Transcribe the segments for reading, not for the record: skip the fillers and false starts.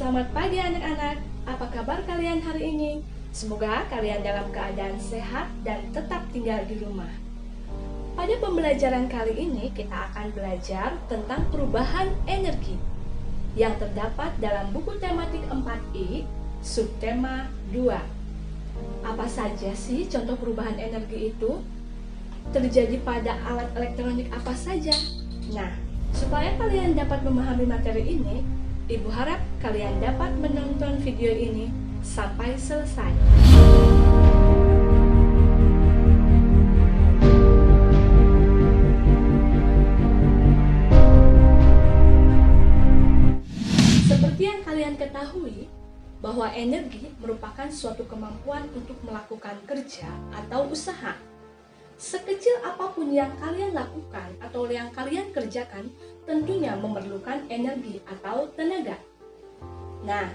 Selamat pagi anak-anak, apa kabar kalian hari ini? Semoga kalian dalam keadaan sehat dan tetap tinggal di rumah. Pada pembelajaran kali ini kita akan belajar tentang perubahan energi yang terdapat dalam buku tematik 4I, subtema 2. Apa saja sih contoh perubahan energi itu? Terjadi pada alat elektronik apa saja? Nah, supaya kalian dapat memahami materi ini, Ibu harap kalian dapat menonton video ini sampai selesai. Seperti yang kalian ketahui, bahwa energi merupakan suatu kemampuan untuk melakukan kerja atau usaha. Sekecil apapun yang kalian lakukan atau yang kalian kerjakan, tentunya memerlukan energi atau tenaga. Nah,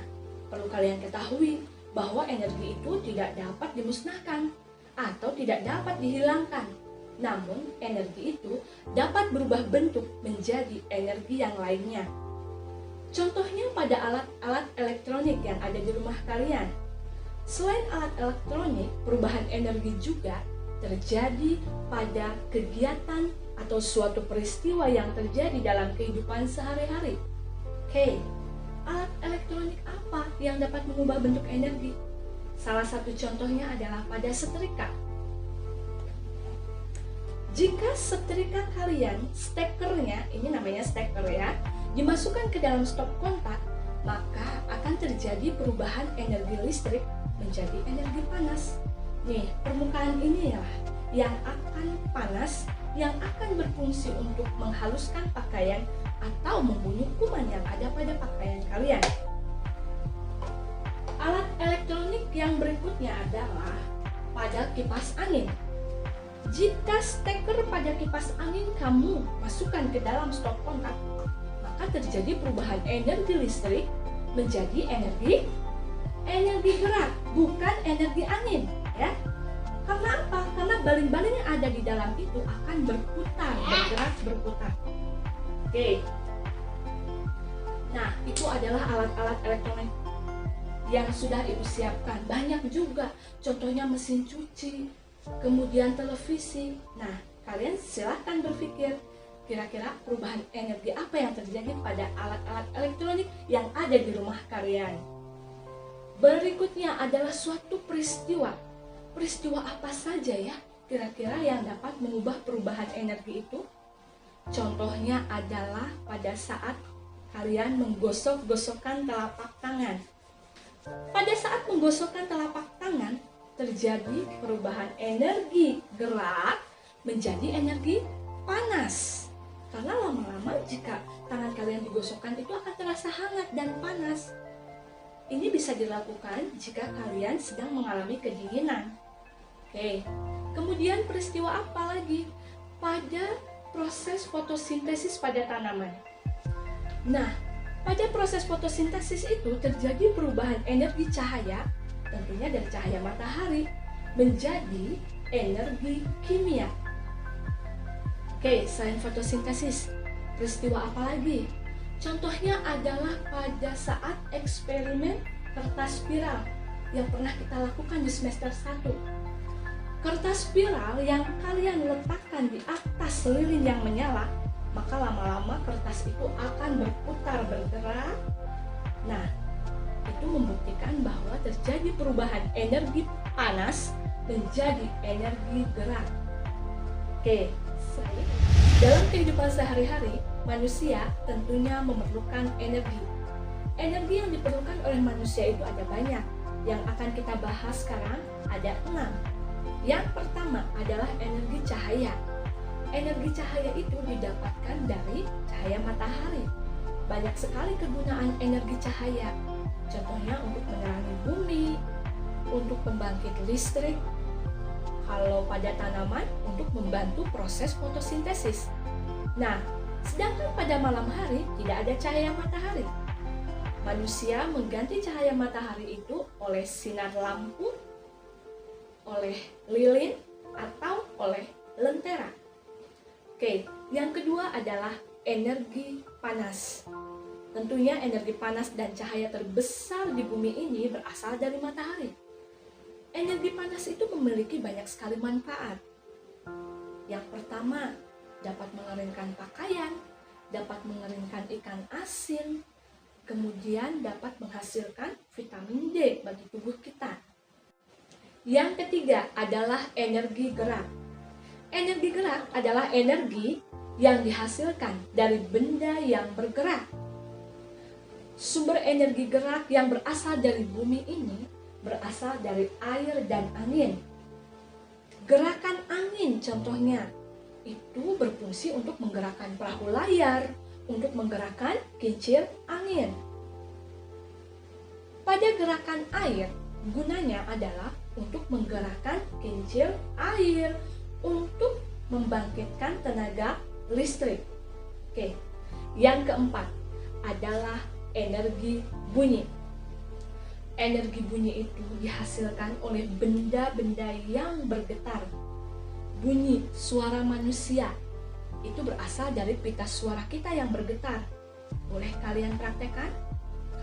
perlu kalian ketahui bahwa energi itu tidak dapat dimusnahkan atau tidak dapat dihilangkan. Namun, energi itu dapat berubah bentuk menjadi energi yang lainnya. Contohnya pada alat-alat elektronik yang ada di rumah kalian. Selain alat elektronik, perubahan energi juga terjadi pada kegiatan atau suatu peristiwa yang terjadi dalam kehidupan sehari-hari. Oke, alat elektronik apa yang dapat mengubah bentuk energi? Salah satu contohnya adalah pada setrika. Jika setrika kalian, stekernya, ini namanya steker ya, dimasukkan ke dalam stop kontak, maka akan terjadi perubahan energi listrik menjadi energi panas. Nih, permukaan inilah yang akan panas, yang akan berfungsi untuk menghaluskan pakaian atau membunuh kuman yang ada pada pakaian kalian. Alat elektronik yang berikutnya adalah pada kipas angin. Jika steker pada kipas angin kamu masukkan ke dalam stop kontak, maka terjadi perubahan energi listrik menjadi energi gerak, bukan energi angin, ya. Karena apa? Karena baling-baling yang ada di dalam itu akan berputar, berputar. Oke. Nah, itu adalah alat-alat elektronik yang sudah Ibu siapkan. Banyak juga, contohnya mesin cuci, kemudian televisi. Nah, kalian silahkan berpikir, kira-kira perubahan energi apa yang terjadi pada alat-alat elektronik yang ada di rumah kalian. Berikutnya adalah suatu peristiwa. Peristiwa apa saja ya kira-kira yang dapat mengubah perubahan energi itu? Contohnya adalah pada saat kalian menggosok-gosokkan telapak tangan. Pada saat menggosokkan telapak tangan, terjadi perubahan energi gerak menjadi energi panas. Karena lama-lama jika tangan kalian digosokkan itu akan terasa hangat dan panas. Ini bisa dilakukan jika kalian sedang mengalami kedinginan. Oke, kemudian peristiwa apa lagi? Pada proses fotosintesis pada tanaman. Nah, pada proses fotosintesis itu terjadi perubahan energi cahaya, tentunya dari cahaya matahari, menjadi energi kimia. Oke, selain fotosintesis, peristiwa apa lagi? Contohnya adalah pada saat eksperimen kertas spiral yang pernah kita lakukan di semester 1. Kertas spiral yang kalian letakkan di atas lilin yang menyala, maka lama-lama kertas itu akan berputar, bergerak. Nah, itu membuktikan bahwa terjadi perubahan energi panas menjadi energi gerak. Oke, dalam kehidupan sehari-hari, manusia tentunya memerlukan energi. Energi yang diperlukan oleh manusia itu ada banyak. Yang akan kita bahas sekarang ada 6. Yang pertama adalah energi cahaya. Energi cahaya itu didapatkan dari cahaya matahari. Banyak sekali kegunaan energi cahaya. Contohnya untuk menerangi bumi, untuk pembangkit listrik, kalau pada tanaman untuk membantu proses fotosintesis. Nah, sedangkan pada malam hari tidak ada cahaya matahari. Manusia mengganti cahaya matahari itu oleh sinar lampu, oleh lilin, atau oleh lentera. Oke, yang kedua adalah energi panas. Tentunya energi panas dan cahaya terbesar di bumi ini berasal dari matahari. Energi panas itu memiliki banyak sekali manfaat. Yang pertama, dapat mengeringkan pakaian, dapat mengeringkan ikan asin, kemudian dapat menghasilkan vitamin D bagi tubuh kita. Yang ketiga adalah energi gerak. Energi gerak adalah energi yang dihasilkan dari benda yang bergerak. Sumber energi gerak yang berasal dari bumi ini berasal dari air dan angin. Gerakan angin contohnya itu berfungsi untuk menggerakkan perahu layar, untuk menggerakkan kincir angin. Pada gerakan air, gunanya adalah untuk menggerakkan kincir air, untuk membangkitkan tenaga listrik. Oke, yang keempat adalah energi bunyi. Energi bunyi itu dihasilkan oleh benda-benda yang bergetar. Bunyi suara manusia itu berasal dari pita suara kita yang bergetar. Boleh kalian praktekkan?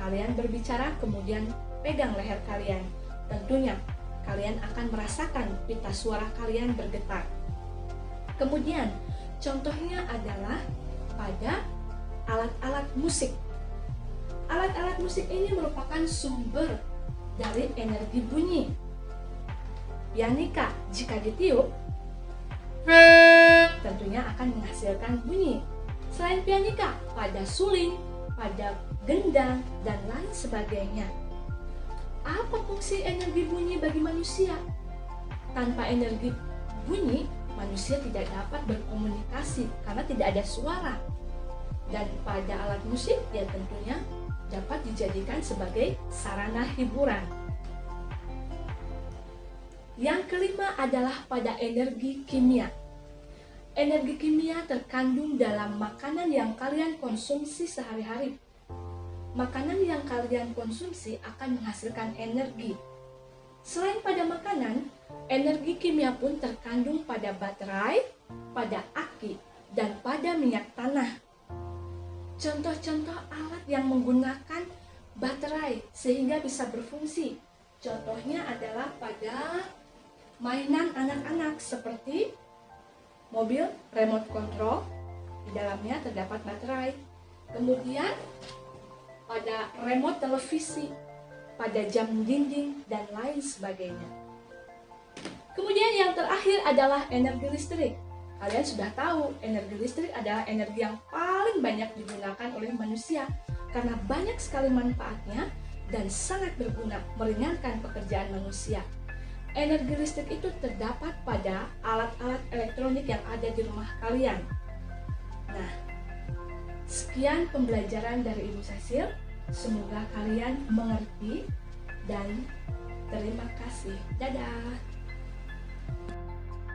Kalian berbicara, kemudian pegang leher kalian. Tentunya kalian akan merasakan pita suara kalian bergetar. Kemudian contohnya adalah pada alat-alat musik. Alat-alat musik ini merupakan sumber dari energi bunyi. Pianika jika ditiup tentunya akan menghasilkan bunyi. Selain pianika, pada suling, pada gendang, dan lain sebagainya. Apa fungsi energi bunyi bagi manusia? Tanpa energi bunyi, manusia tidak dapat berkomunikasi karena tidak ada suara. Dan pada alat musik, ya tentunya dapat dijadikan sebagai sarana hiburan. Yang kelima adalah pada energi kimia. Energi kimia terkandung dalam makanan yang kalian konsumsi sehari-hari. Makanan yang kalian konsumsi akan menghasilkan energi. Selain pada makanan, energi kimia pun terkandung pada baterai, pada aki, dan pada minyak tanah. Contoh-contoh alat yang menggunakan baterai sehingga bisa berfungsi. Contohnya adalah pada mainan anak-anak seperti mobil remote control, di dalamnya terdapat baterai. Kemudian pada remote televisi, pada jam dinding, dan lain sebagainya. Kemudian yang terakhir adalah energi listrik. Kalian sudah tahu, energi listrik adalah energi yang paling banyak digunakan oleh manusia karena banyak sekali manfaatnya dan sangat berguna meringankan pekerjaan manusia. Energi listrik itu terdapat pada alat-alat elektronik yang ada di rumah kalian. Nah, sekian pembelajaran dari Ibu Cecil. Semoga kalian mengerti dan terima kasih. Dadah.